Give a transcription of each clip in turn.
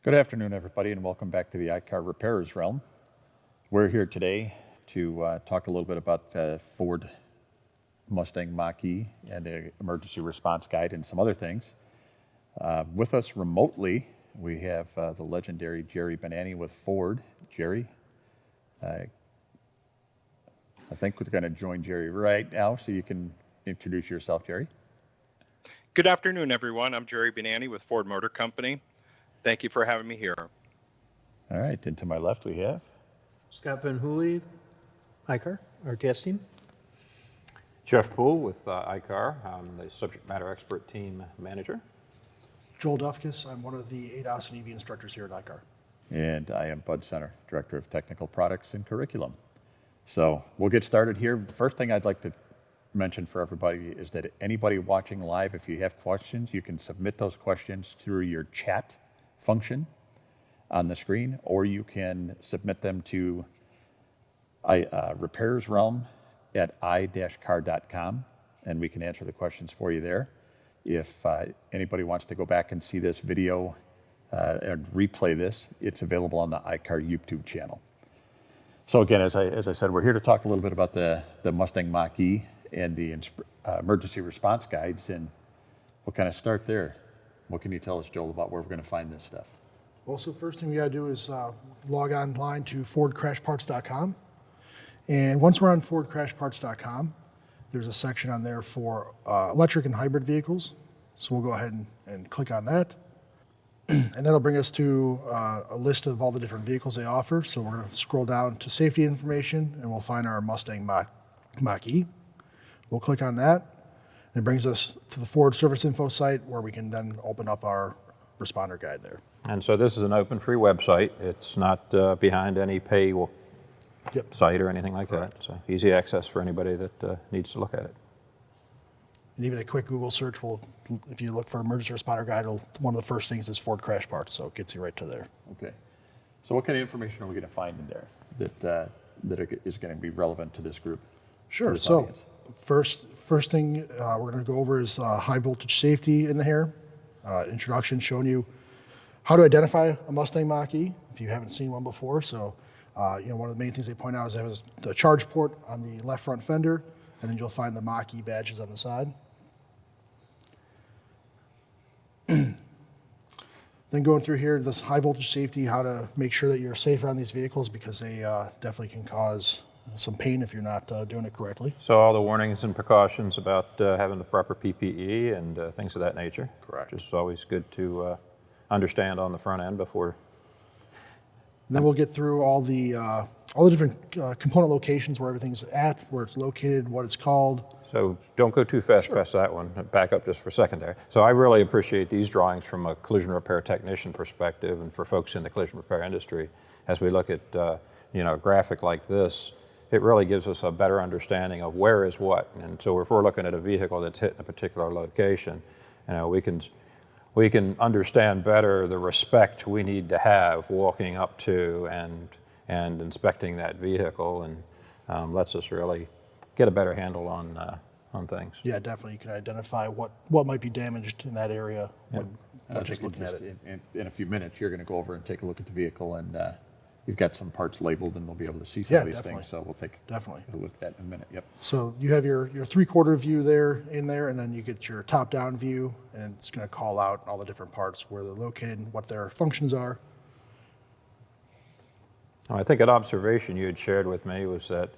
Good afternoon, everybody, and welcome back to the iCar Repairers Realm. We're here today to talk a little bit about the Ford Mustang Mach-E and the emergency response guide and some other things. With us remotely, we have the legendary Gerry Bonanni with Ford. Gerry, I think we're going to join Gerry right now, so you can introduce yourself, Gerry. Good afternoon, everyone. I'm Gerry Bonanni with Ford Motor Company. Thank you for having me here. All right, and to my left we have Scott Van Hooley, iCar, RTS team. Jeff Poole with iCar. I'm the subject matter expert team manager. Joel Dufkus, I'm one of the ADAS and EV instructors here at iCar. And I am Bud Center, Director of Technical Products and Curriculum. So we'll get started here. First thing I'd like to mention for everybody is that anybody watching live, if you have questions, you can submit those questions through your chat function on the screen, or you can submit them to repairsrealm at i-car.com, and we can answer the questions for you there. If anybody wants to go back and see this video and replay this, it's available on the iCar YouTube channel. So again, as I said, we're here to talk a little bit about the Mustang Mach-E and the emergency response guides, and we'll kind of start there. What can you tell us, Joel, about where we're going to find this stuff? Well, so first thing we got to do is log online to fordcrashparts.com. And once we're on fordcrashparts.com, there's a section on there for electric and hybrid vehicles. So we'll go ahead and click on that. And that'll bring us to a list of all the different vehicles they offer. So we're going to scroll down to safety information, and we'll find our Mustang Mach-E. We'll click on that. And it brings us to the Ford Service Info site, where we can then open up our responder guide there. And so this is an open free website. It's not behind any pay site or anything like that. So easy access for anybody that needs to look at it. And even a quick Google search if you look for emergency responder guide, one of the first things is Ford Crash Parts, so it gets you right to there. Okay. So what kind of information are we going to find in there that is going to be relevant to this group? Sure. So first thing we're going to go over is high voltage safety in here. Introduction showing you how to identify a Mustang Mach-E if you haven't seen one before. So one of the main things they point out is it has the charge port on the left front fender, and then you'll find the Mach-E badges on the side. Then going through here, this high voltage safety, how to make sure that you're safe around these vehicles, because they definitely can cause some pain if you're not doing it correctly. So all the warnings and precautions about having the proper PPE and things of that nature. Correct. Which is always good to understand on the front end before. And then we'll get through all the different component locations where everything's at, where it's located, what it's called. So don't go too fast past that one. Back up just for a second there. So I really appreciate these drawings from a collision repair technician perspective, and for folks in the collision repair industry, as we look at a graphic like this, it really gives us a better understanding of where is what. And so if we're looking at a vehicle that's hit in a particular location, we can understand better the respect we need to have walking up to and inspecting that vehicle, and lets us really get a better handle on things. Yeah, definitely. You can identify what might be damaged in that area when just looking at it. In a few minutes, you're going to go over and take a look at the vehicle, and you've got some parts labeled, and we'll be able to see some of these things. So we'll take a look at that in a minute. Yep. So you have your three-quarter view in there, and then you get your top-down view, and it's going to call out all the different parts, where they're located and what their functions are. I think an observation you had shared with me was that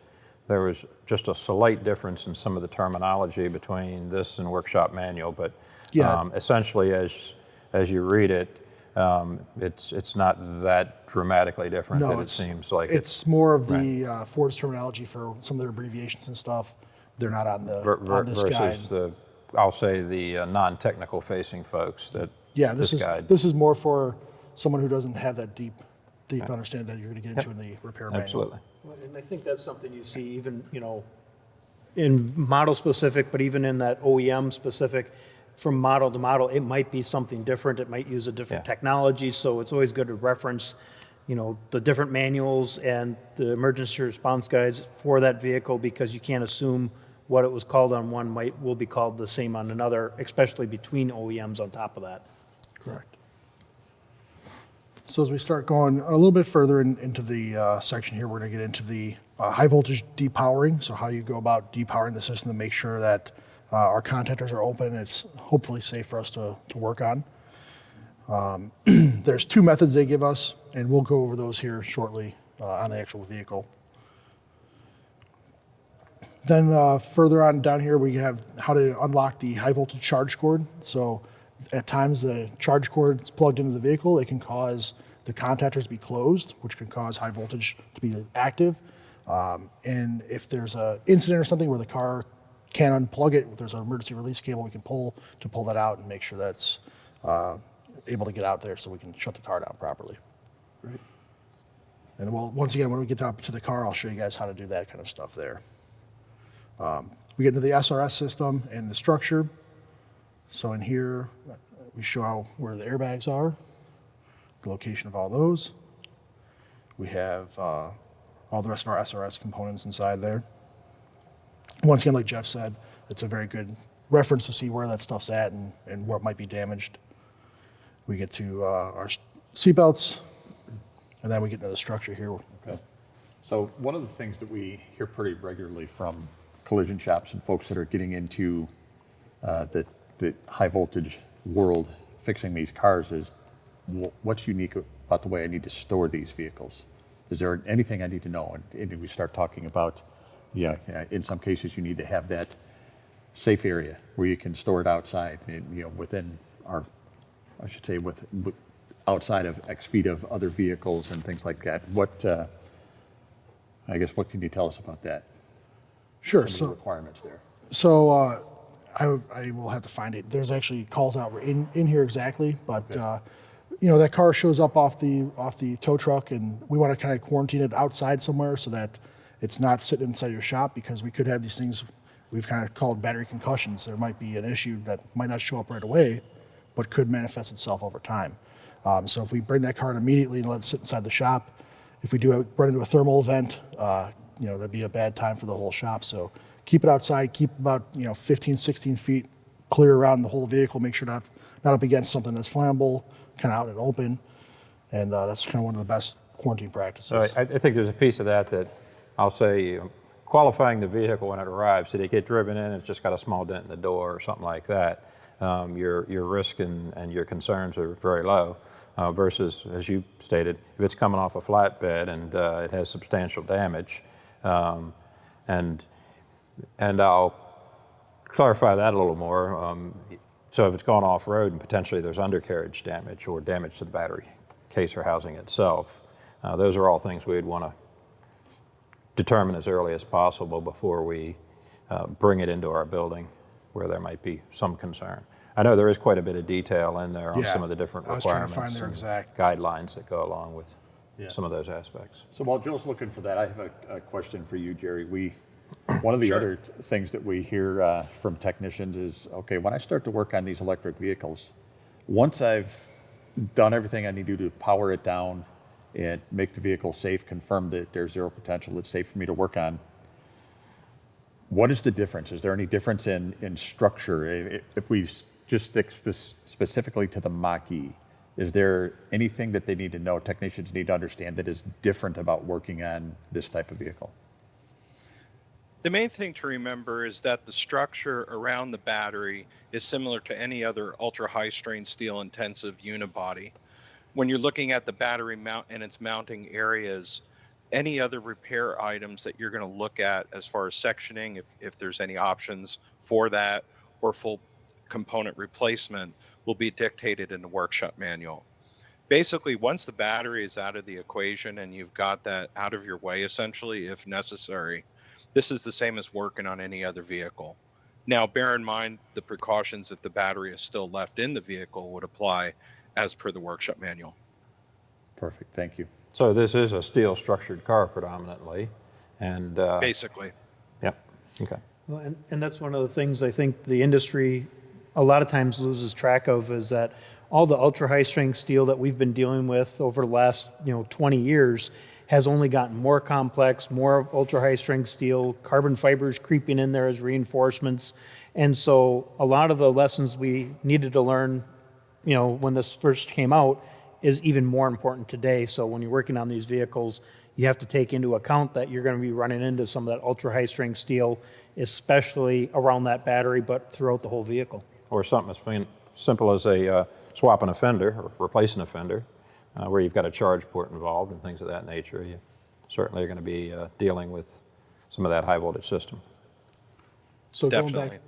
there was just a slight difference in some of the terminology between this and workshop manual, but essentially as you read it, it's not that dramatically different. No, it seems like it's more of the Ford's terminology for some of their abbreviations and stuff. They're not on this guide. Versus I'll say the non-technical facing folks that this is more for someone who doesn't have that deep understanding that you're going to get into in the repair manual. Absolutely. And I think that's something you see even, in model specific, but even in that OEM specific, from model to model, it might be something different. It might use a different technology. So it's always good to reference, the different manuals and the emergency response guides for that vehicle, because you can't assume what it was called on one will be called the same on another, especially between OEMs on top of that. Correct. So as we start going a little bit further into the section here, we're going to get into the high voltage depowering. So how you go about depowering the system to make sure that our contactors are open and it's hopefully safe for us to work on. There's two methods they give us, and we'll go over those here shortly on the actual vehicle. Then further on down here, we have how to unlock the high voltage charge cord. So at times the charge cord is plugged into the vehicle. It can cause the contactors to be closed, which can cause high voltage to be active. And if there's an incident or something where the car can't unplug it, if there's an emergency release cable we can pull that out and make sure that's able to get out there so we can shut the car down properly. Great. And once again, when we get up to the car, I'll show you guys how to do that kind of stuff there. We get into the SRS system and the structure. So in here, we show where the airbags are, the location of all those. We have all the rest of our SRS components inside there. Once again, like Jeff said, it's a very good reference to see where that stuff's at and what might be damaged. We get to our seatbelts, and then we get into the structure here. Okay. So one of the things that we hear pretty regularly from collision shops and folks that are getting into the high voltage world fixing these cars is what's unique about the way I need to store these vehicles? Is there anything I need to know? And we start talking about, in some cases you need to have that safe area where you can store it outside, and, within our, I should say, with outside of X feet of other vehicles and things like that. What, I guess, what can you tell us about that? Sure. Some of the requirements there. So I will have to find it. There's actually calls out in here exactly, but that car shows up off the tow truck, and we want to kind of quarantine it outside somewhere so that it's not sitting inside your shop, because we could have these things we've kind of called battery concussions. There might be an issue that might not show up right away, but could manifest itself over time. So if we bring that car in immediately and let it sit inside the shop, if we do run into a thermal event, that'd be a bad time for the whole shop. So keep it outside, keep about 15, 16 feet clear around the whole vehicle. Make sure not up against something that's flammable, kind of out and open. And that's kind of one of the best quarantine practices. So I think there's a piece of that I'll say, qualifying the vehicle when it arrives. Did it get driven in? It's just got a small dent in the door or something like that. Your risk and your concerns are very low. Versus, as you stated, if it's coming off a flatbed and it has substantial damage, and I'll clarify that a little more. So if it's gone off-road and potentially there's undercarriage damage or damage to the battery case or housing itself, those are all things we'd want to determine as early as possible before we bring it into our building where there might be some concern. I know there is quite a bit of detail in there on some of the different requirements and guidelines that go along with some of those aspects. So while Joe's looking for that, I have a question for you, Gerry. One of the other things that we hear from technicians is, okay, when I start to work on these electric vehicles, once I've done everything I need to do to power it down and make the vehicle safe, confirm that there's zero potential, it's safe for me to work on, what is the difference? Is there any difference in structure? If we just stick specifically to the Mach-E, is there anything that they need to know, technicians need to understand, that is different about working on this type of vehicle? The main thing to remember is that the structure around the battery is similar to any other ultra high strain steel intensive unibody. When you're looking at the battery mount and its mounting areas, any other repair items that you're going to look at as far as sectioning, if there's any options for that, or full component replacement, will be dictated in the workshop manual. Basically, once the battery is out of the equation and you've got that out of your way, essentially, if necessary, this is the same as working on any other vehicle. Now, bear in mind the precautions if the battery is still left in the vehicle would apply as per the workshop manual. Perfect, thank you. So this is a steel structured car predominantly, and Basically. Yep. Okay. Well, and that's one of the things I think the industry a lot of times loses track of, is that all the ultra high strength steel that we've been dealing with over the last 20 years has only gotten more complex, more ultra high strength steel, carbon fibers creeping in there as reinforcements. And so a lot of the lessons we needed to learn, when this first came out, is even more important today. So when you're working on these vehicles, you have to take into account that you're going to be running into some of that ultra high strength steel, especially around that battery, but throughout the whole vehicle. Or something as simple as a swapping a fender or replacing a fender, where you've got a charge port involved and things of that nature. You certainly are going to be dealing with some of that high voltage system. So Definitely.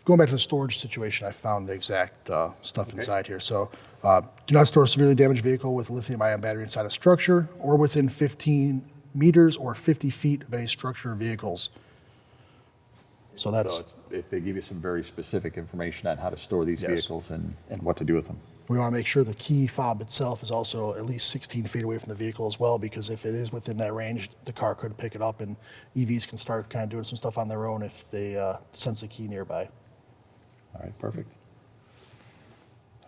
going back to the storage situation, I found the exact stuff inside here. So do not store a severely damaged vehicle with a lithium-ion battery inside a structure or within 15 meters or 50 feet of any structure or vehicles. So that's, They give you some very specific information on how to store these vehicles and what to do with them. we want to make sure the key fob itself is also at least 16 feet away from the vehicle as well, because if it is within that range, the car could pick it up, and EVs can start kind of doing some stuff on their own if they sense a key nearby. All right, perfect.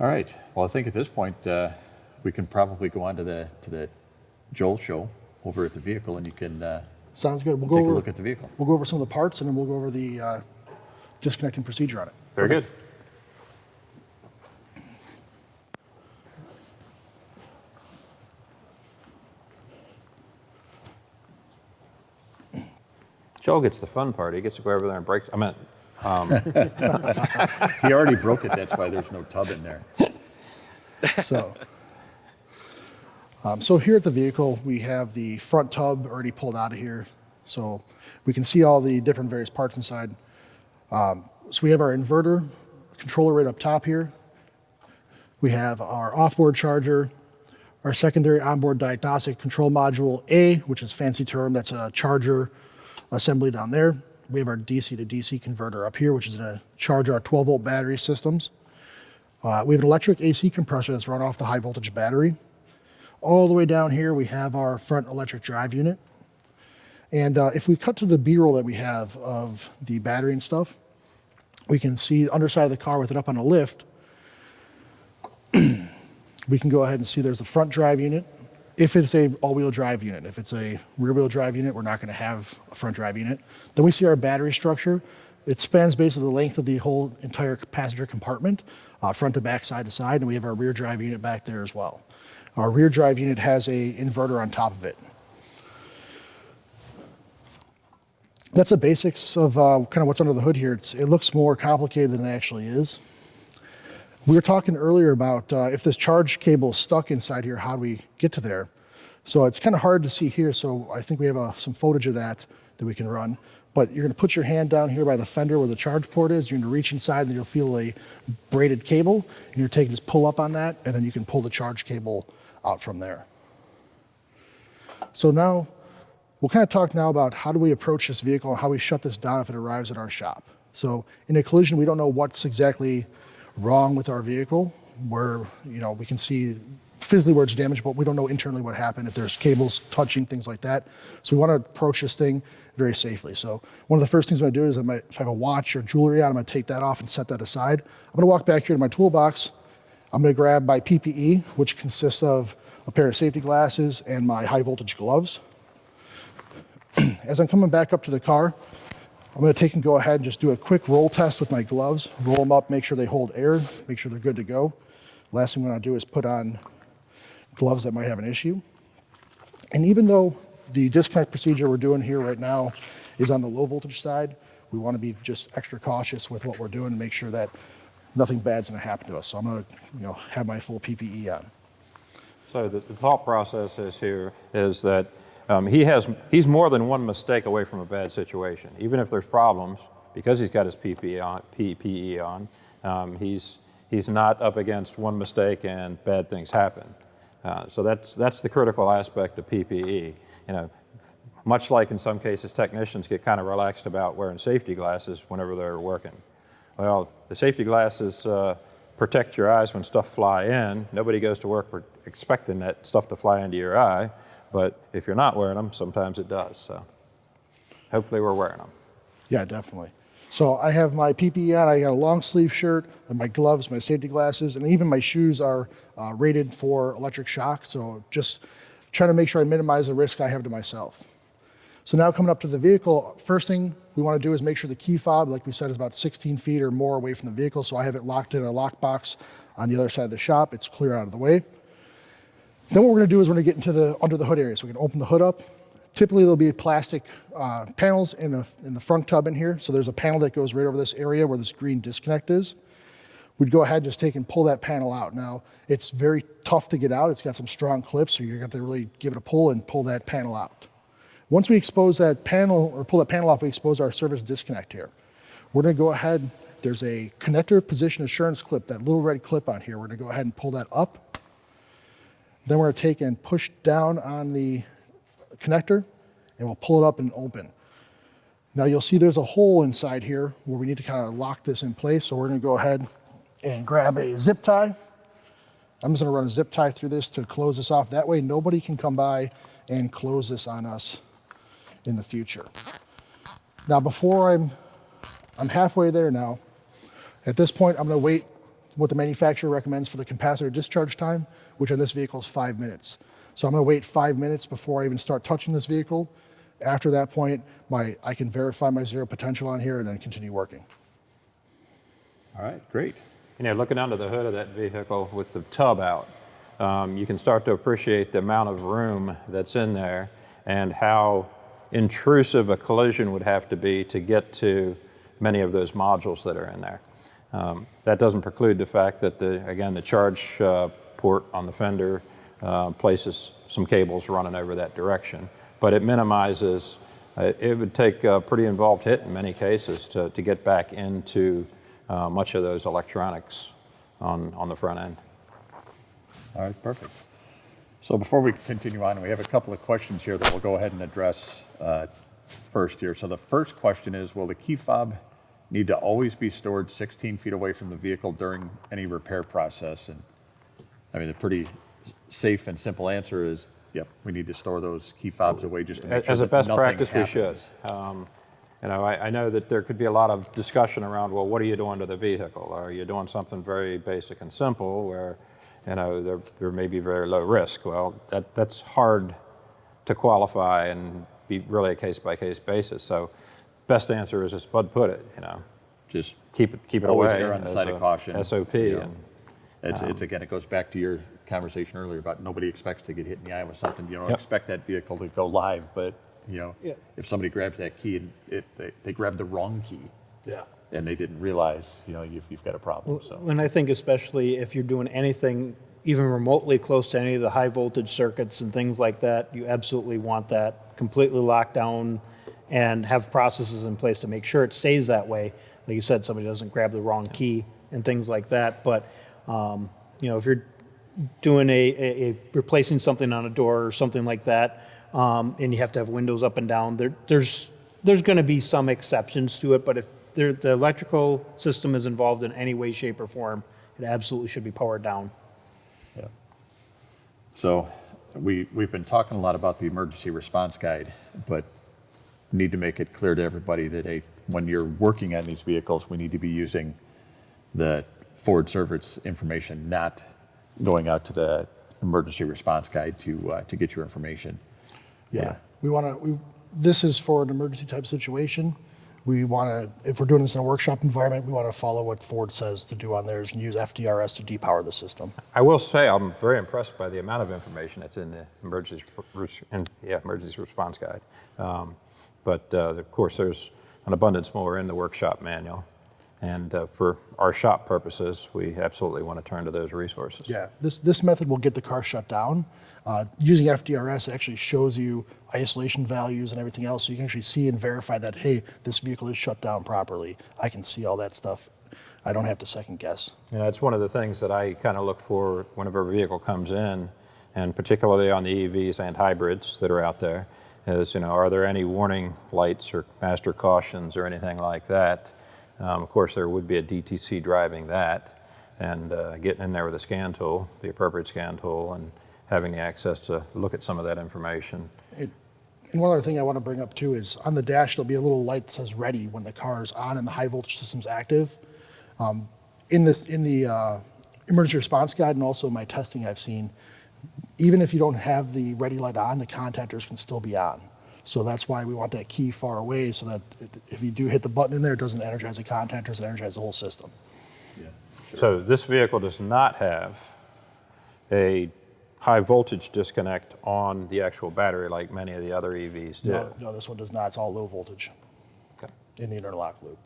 All right. Well, I think at this point we can probably go on to the Joel show over at the vehicle, and you can Sounds good. We'll take go a look at the vehicle. We'll go over some of the parts, and then we'll go over the disconnecting procedure on it. Very good. Joel gets the fun part. He gets to go over there and break. I meant, He already broke it. That's why there's no tub in there. So, so here at the vehicle, we have the front tub already pulled out of here. So we can see all the different various parts inside. So we have our inverter controller right up top here. We have our offboard charger, our secondary onboard diagnostic control module A, which is a fancy term, that's a charger assembly down there. We have our DC to DC converter up here, which is going to charge our 12-volt battery systems. We have an electric AC compressor that's run off the high voltage battery. All the way down here, we have our front electric drive unit. And if we cut to the B-roll that we have of the battery and stuff, we can see the underside of the car with it up on a lift. We can go ahead and see there's a front drive unit. If it's a all-wheel drive unit, if it's a rear-wheel drive unit, we're not going to have a front drive unit. Then we see our battery structure. It spans basically the length of the whole entire passenger compartment, front to back, side to side, and we have our rear drive unit back there as well. Our rear drive unit has a inverter on top of it. That's the basics of kind of what's under the hood here. It looks more complicated than it actually is. We were talking earlier about if this charge cable is stuck inside here, how do we get to there? So it's kind of hard to see here, so I think we have some footage of that we can run. But you're going to put your hand down here by the fender where the charge port is. You're going to reach inside, and you'll feel a braided cable. And you're taking just pull up on that, and then you can pull the charge cable out from there. So now, we'll kind of talk now about how do we approach this vehicle and how we shut this down if it arrives at our shop. So in a collision, we don't know what's exactly wrong with our vehicle, where we can see physically where it's damaged, but we don't know internally what happened, if there's cables touching, things like that. So we want to approach this thing very safely. So one of the first things I'm going to do is if I have a watch or jewelry on, I'm going to take that off and set that aside. I'm going to walk back here to my toolbox. I'm going to grab my PPE, which consists of a pair of safety glasses and my high voltage gloves. As I'm coming back up to the car, I'm going to take and go ahead and just do a quick roll test with my gloves, roll them up, make sure they hold air, make sure they're good to go. Last thing I'm going to do is put on gloves that might have an issue. And even though the disconnect procedure we're doing here right now is on the low voltage side, we want to be just extra cautious with what we're doing to make sure that nothing bad's going to happen to us. So I'm going to have my full PPE on. so the thought process is that he's more than one mistake away from a bad situation. Even if there's problems, because he's got his PPE on, he's not up against one mistake and bad things happen. So that's the critical aspect of PPE. Much like in some cases technicians get kind of relaxed about wearing safety glasses whenever they're working. Well, the safety glasses protect your eyes when stuff fly in. Nobody goes to work expecting that stuff to fly into your eye. But if you're not wearing them, sometimes it does. So hopefully we're wearing them. Yeah, definitely. So I have my PPE on, I got a long sleeve shirt, and my gloves, my safety glasses, and even my shoes are rated for electric shock. So just trying to make sure I minimize the risk I have to myself. So now coming up to the vehicle, first thing we want to do is make sure the key fob, like we said, is about 16 feet or more away from the vehicle. So I have it locked in a lockbox on the other side of the shop. It's clear out of the way. Then what we're going to do is we're going to get into the under the hood area. So we're going to open the hood up. Typically there'll be plastic panels in the front tub in here. So there's a panel that goes right over this area where this green disconnect is. We'd go ahead and just take and pull that panel out. Now, it's very tough to get out. It's got some strong clips, so you're going to have to really give it a pull and pull that panel out. Once we expose that panel, or pull that panel off, we expose our service disconnect here. We're going to go ahead, there's a connector position assurance clip, that little red clip on here. We're going to go ahead and pull that up. Then we're going to take and push down on the connector, and we'll pull it up and open. Now you'll see there's a hole inside here where we need to kind of lock this in place, so we're going to go ahead and grab a zip tie. I'm just going to run a zip tie through this to close this off. That way nobody can come by and close this on us in the future. Now before I'm halfway there now. At this point, I'm going to wait what the manufacturer recommends for the capacitor discharge time, which on this vehicle is 5 minutes. So I'm going to wait 5 minutes before I even start touching this vehicle. After that point, I can verify my zero potential on here and then continue working. All right, great. You know, looking under the hood of that vehicle with the tub out, you can start to appreciate the amount of room that's in there and how intrusive a collision would have to be to get to many of those modules that are in there. That doesn't preclude the fact that, the charge port on the fender places some cables running over that direction, but it minimizes, it would take a pretty involved hit in many cases to get back into much of those electronics on the front end. All right, perfect. So before we continue on, we have a couple of questions here that we'll go ahead and address first here. So the first question is, will the key fob need to always be stored 16 feet away from the vehicle during any repair process? And I mean, the pretty safe and simple answer is, yep, we need to store those key fobs away just to make sure As a that best nothing practice, happens. we should. You know, I know that there could be a lot of discussion around, well, what are you doing to the vehicle? Are you doing something very basic and simple where, you know, there may be very low risk? Well, that's hard to qualify and be really a case-by-case basis. So best answer is just Bud put it, you know. Just Keep it always away. err on the side of caution. SOP. You know. And It's again, it goes back to your conversation earlier about nobody expects to get hit in the eye with something. You don't expect that vehicle to go live, but you know, if somebody grabs that key and they grab the wrong key, and they didn't realize, you know, you've got a problem. So, And I think especially if you're doing anything even remotely close to any of the high voltage circuits and things like that, you absolutely want that completely locked down and have processes in place to make sure it stays that way. Like you said, somebody doesn't grab the wrong key and things like that. But, you know, if you're doing a replacing something on a door or something like that, and you have to have windows up and down, there's going to be some exceptions to it. But if the electrical system is involved in any way, shape, or form, it absolutely should be powered down. yeah. So we've been talking a lot about the emergency response guide, but need to make it clear to everybody that when you're working on these vehicles, we need to be using the forward service information, not going out to the emergency response guide to get your information. Yeah. This is for an emergency type situation. We want to, if we're doing this in a workshop environment, we want to follow what Ford says to do on theirs and use FDRS to depower the system. I will say I'm very impressed by the amount of information that's in the emergency response guide. But of course, there's an abundance more in the workshop manual. And for our shop purposes, we absolutely want to turn to those resources. Yeah, this method will get the car shut down. Using FDRS actually shows you isolation values and everything else, so you can actually see and verify that, hey, this vehicle is shut down properly. I can see all that stuff. I don't have to second guess. You know, it's one of the things that I kind of look for whenever a vehicle comes in, and particularly on the EVs and hybrids that are out there, is, you know, are there any warning lights or master cautions or anything like that? Of course, there would be a DTC driving that, and getting in there with a scan tool, the appropriate scan tool, and having the access to look at some of that information. And one other thing I want to bring up too is on the dash, there'll be a little light that says ready when the car is on and the high voltage system's active. In the emergency response guide and also my testing I've seen, even if you don't have the ready light on, the contactors can still be on. So that's why we want that key far away, so that if you do hit the button in there, it doesn't energize the contactors, it energizes the whole system. Yeah, sure. So this vehicle does not have a high voltage disconnect on the actual battery like many of the other EVs do. No, this one does not. It's all low voltage Okay. in the interlock loop.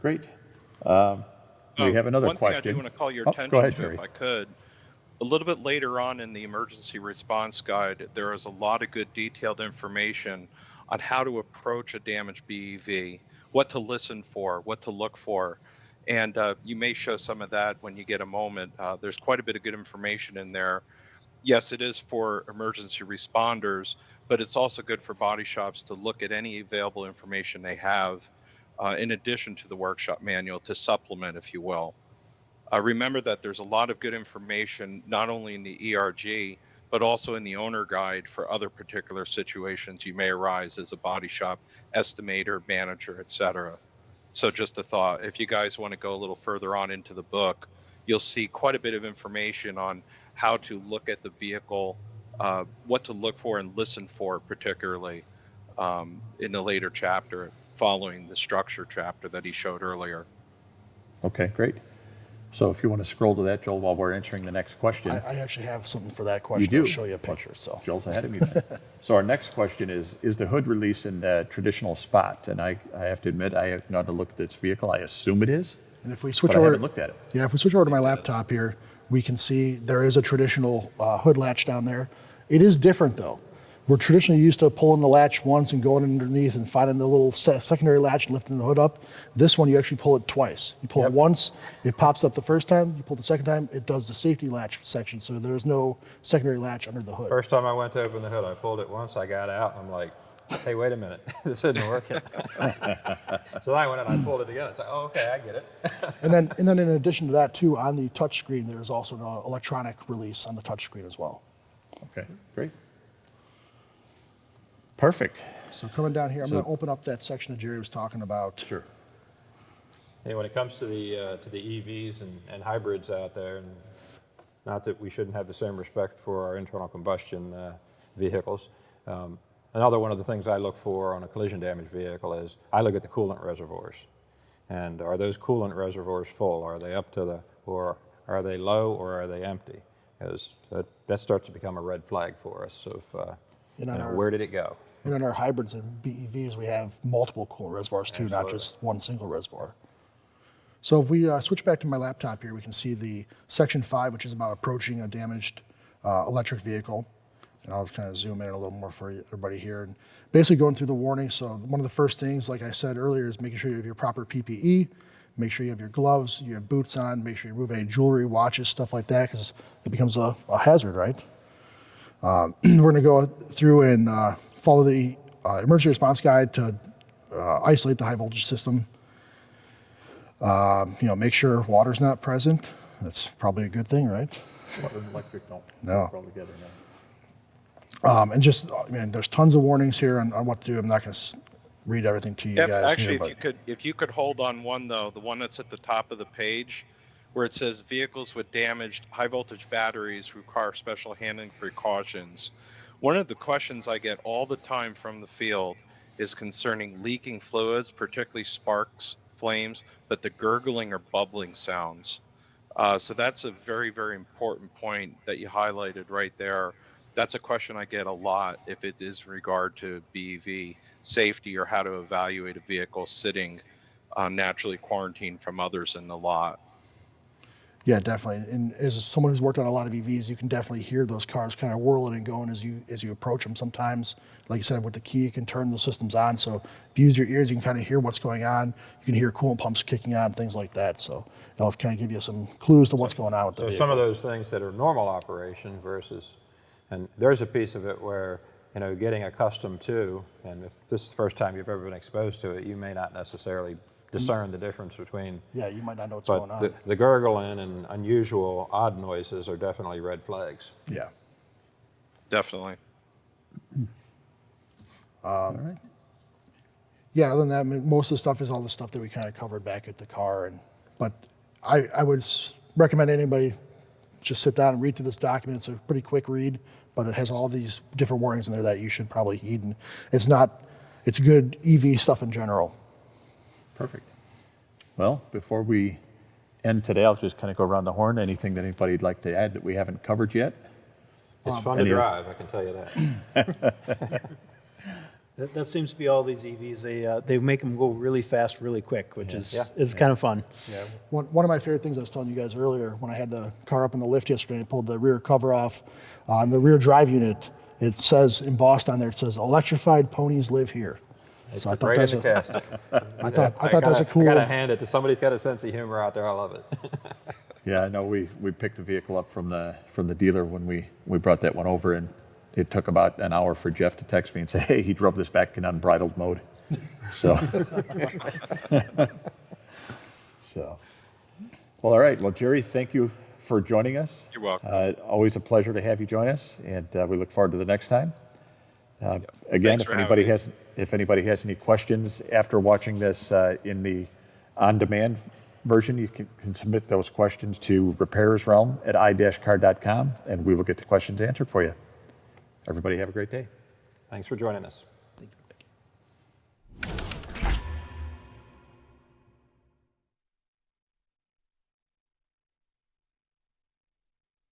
Great. We have another one question. thing I do want to call your Oh, attention go ahead, to, Gerry. if I could. A little bit later on in the emergency response guide, there is a lot of good detailed information on how to approach a damaged BEV, what to listen for, what to look for. And you may show some of that when you get a moment. There's quite a bit of good information in there. Yes, it is for emergency responders, but it's also good for body shops to look at any available information they have in addition to the workshop manual to supplement, if you will. Remember that there's a lot of good information, not only in the ERG, but also in the owner guide for other particular situations you may arise as a body shop estimator, manager, etc. So just a thought, if you guys want to go a little further on into the book, you'll see quite a bit of information on how to look at the vehicle, what to look for and listen for, particularly in the later chapter following the structure chapter that he showed earlier. Okay, great. So if you want to scroll to that, Joel, while we're answering the next question. I actually have something for that question. You do? I'll show you a picture. So Joel's ahead of me then. So our next question is the hood release in the traditional spot? And I have to admit, I have not looked at this vehicle. I assume it is, and if we switch but I over, haven't looked at it. yeah, if we switch over to my laptop here, we can see there is a traditional hood latch down there. It is different though. We're traditionally used to pulling the latch once and going underneath and finding the little secondary latch and lifting the hood up. This one, you actually pull it twice. You pull it once, it pops up the first time. You pull it the second time, it does the safety latch section. So there's no secondary latch under the hood. First time I went to open the hood, I pulled it once, I got out, and I'm like, hey, wait a minute, this isn't working. So then I went and I pulled it again. It's like, oh, okay, I get it. And then in addition to that too, on the touch screen, there's also an electronic release on the touch screen as well. Okay, great. Perfect. So coming down here, I'm going to open up that section that Gerry was talking about. Sure. Hey, when it comes to the EVs and hybrids out there, and not that we shouldn't have the same respect for our internal combustion vehicles, another one of the things I look for on a collision damage vehicle is I look at the coolant reservoirs. And are those coolant reservoirs full? Are they up to the, or are they low, or are they empty? Because that starts to become a red flag for us. So if, where did it go? And in our hybrids and BEVs, we have multiple coolant reservoirs too, not just one single reservoir. So if we switch back to my laptop here, we can see the section 5, which is about approaching a damaged electric vehicle. And I'll kind of zoom in a little more for everybody here. And basically going through the warnings. So one of the first things, like I said earlier, is making sure you have your proper PPE, make sure you have your gloves, you have boots on, make sure you remove any jewelry, watches, stuff like that, because it becomes a hazard, right? We're going to go through and follow the emergency response guide to isolate the high voltage system. Make sure water's not present. That's probably a good thing, right? Water and electric don't No. go together now. And just, there's tons of warnings here on what to do. I'm not going to read everything to you Yep, guys. actually, here, if you could hold on one though, the one that's at the top of the page, where it says vehicles with damaged high voltage batteries require special handling precautions. One of the questions I get all the time from the field is concerning leaking fluids, particularly sparks, flames, but the gurgling or bubbling sounds. So that's a very, very important point that you highlighted right there. That's a question I get a lot if it is in regard to BEV safety or how to evaluate a vehicle sitting naturally quarantined from others in the lot. Yeah, definitely. And as someone who's worked on a lot of EVs, you can definitely hear those cars kind of whirling and going as you approach them. Sometimes, like you said, with the key, you can turn the systems on. So if you use your ears, you can kind of hear what's going on. You can hear coolant pumps kicking on, things like that. So it'll kind of give you some clues to what's going on with the vehicle. Some of those things that are normal operation versus, and there's a piece of it where, getting accustomed to, and if this is the first time you've ever been exposed to it, you may not necessarily discern the difference between. Yeah, you might not know what's going on. But the gurgling and unusual odd noises are definitely red flags. Yeah. Definitely. All right. Yeah, other than that, most of the stuff is all the stuff that we kind of covered back at the car. But I would recommend anybody just sit down and read through this document. It's a pretty quick read, but it has all these different warnings in there that you should probably heed. And it's good EV stuff in general. Perfect. Well, before we end today. I'll just kind of go around the horn. Anything that anybody'd like to add that we haven't covered yet? It's fun to drive, I can tell you that. That seems to be all these EVs. They make them go really fast, really quick, which is kind of fun. Yeah. One of my favorite things I was telling you guys earlier, when I had the car up in the lift yesterday and I pulled the rear cover off on the rear drive unit, it says embossed on there, it says "Electrified ponies live here." It's So I thought great that's in the casting. I thought that was a cool. I gotta hand it to somebody's got a sense of humor out there. I love it. Yeah, no, we picked the vehicle up from the dealer when we brought that one over, and it took about an hour for Jeff to text me and say, hey, he drove this back in unbridled mode. So, well, all right. Well, Gerry, thank you for joining us. You're welcome. Always a pleasure to have you join us, and we look forward to the next time. Again, Thanks for having me. if anybody has any questions after watching this in the on-demand version, you can submit those questions to repairersrealm@i-car.com, and we will get the questions answered for you. Everybody have a great day. Thanks for joining us.